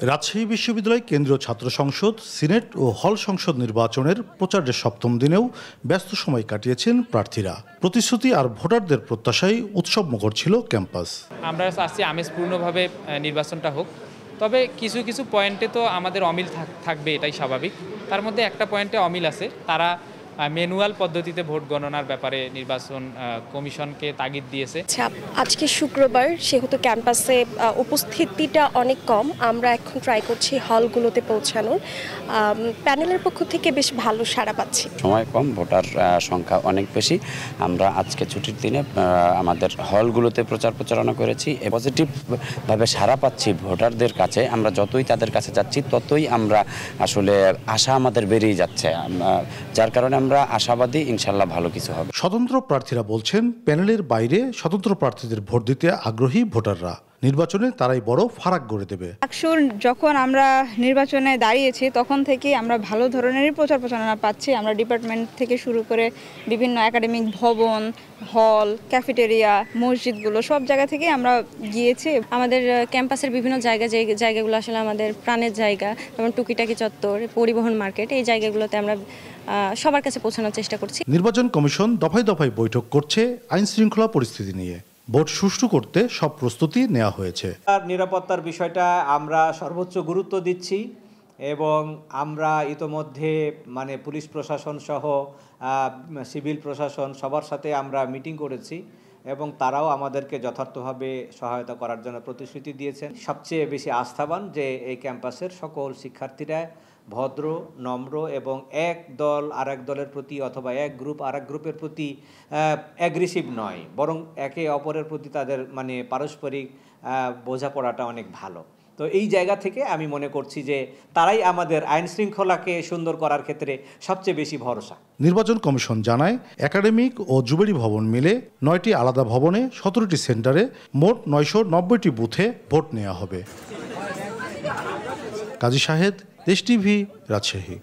রাজশাহী বিশ্ববিদ্যালয় কেন্দ্রীয় ছাত্র সংসদ, সিনেট ও হল সংসদ নির্বাচনের প্রচারের সপ্তম দিনেও ব্যস্ত সময় কাটিয়েছেন প্রার্থীরা। প্রতিশ্রুতি আর ভোটারদের প্রত্যাশায় উৎসবমুখর ছিল ক্যাম্পাস। আমরা চাচ্ছি আমেজপূর্ণভাবে নির্বাচনটা হোক, তবে কিছু কিছু পয়েন্টে তো আমাদের অমিল থাকবে, এটাই স্বাভাবিক। তার মধ্যে একটা পয়েন্টে অমিল আছে, তারা ম্যানুয়াল পদ্ধতিতে ভোট গণনার ব্যাপারে নির্বাচন কমিশনকে তাগিদ দিয়েছে। আজকে শুক্রবার, সেহেতু ক্যাম্পাসে উপস্থিতিটা অনেক কম। আমরা এখন ট্রাই করছি হলগুলোতে পৌঁছানোর। প্যানেলের পক্ষ থেকে বেশ ভালো সাড়া পাচ্ছি। সময় কম, ভোটার সংখ্যা অনেক বেশি। আমরা আজকে ছুটির দিনে আমাদের হলগুলোতে প্রচারণা করেছি। পজিটিভভাবে সাড়া পাচ্ছি ভোটারদের কাছে। আমরা যতই তাদের কাছে যাচ্ছি ততই আমরা আসলে আশা আমাদের বেড়েই যাচ্ছে, যার কারণে আমরা আশাবাদী ইনশাল্লাহ ভালো কিছু হবে। স্বতন্ত্র প্রার্থীরা বলছেন, প্যানেলের বাইরে স্বতন্ত্র প্রার্থীদের ভোট দিতে আগ্রহী ভোটাররা। নির্বাচনে তারাই বড় ফারাক গড়ে দেবে। যখন আমরা নির্বাচনে দাঁড়িয়েছি তখন থেকে আমরা ভালো ধরনেরই প্রচারণা পাচ্ছি। আমরা ডিপার্টমেন্ট থেকে শুরু করে বিভিন্ন একাডেমিক ভবন, হল, ক্যাফেটেরিয়া, মসজিদগুলো সব জায়গা থেকে আমরা গিয়েছি। আমাদের ক্যাম্পাসের বিভিন্ন জায়গাগুলো আসলে আমাদের প্রাণের জায়গা, যেমন টুকিটাকি চত্বর, পরিবহন মার্কেট, এই জায়গাগুলোতে আমরা সবার কাছে পৌঁছানোর চেষ্টা করছি। নির্বাচন কমিশন দফায় দফায় বৈঠক করছে আইন শৃঙ্খলা পরিস্থিতি নিয়ে। ভোট সুষ্ঠু করতে সব প্রস্তুতি নেওয়া হয়েছে। নিরাপত্তার বিষয়টা আমরা সর্বোচ্চ গুরুত্ব দিচ্ছি এবং আমরা ইতোমধ্যে পুলিশ প্রশাসন সহ সিভিল প্রশাসন সবার সাথে আমরা মিটিং করেছি এবং তারাও আমাদেরকে যথার্থভাবে সহায়তা করার জন্য প্রতিশ্রুতি দিয়েছেন। সবচেয়ে বেশি আস্থাবান যে এই ক্যাম্পাসের সকল শিক্ষার্থীরা ভদ্র, নম্র এবং এক দল আরেক দলের প্রতি অথবা এক গ্রুপ আরেক গ্রুপের প্রতি অ্যাগ্রেসিভ নয়, বরং একে অপরের প্রতি তাদের পারস্পরিক বোঝাপড়াটা অনেক ভালো। তো এই জায়গা থেকে আমি মনে করছি যে তারাই আমাদের আইন শৃঙ্খলাকে সুন্দর করার ক্ষেত্রে সবচেয়ে বেশি ভরসা। নির্বাচন কমিশন জানায়, একাডেমিক ও জুবেরি ভবন মিলে 9টি আলাদা ভবনে 17টি সেন্টারে মোট 990টি বুথে ভোট নেওয়া হবে। কাজী শাহেদ, দেশ টিভি, রাজশাহী।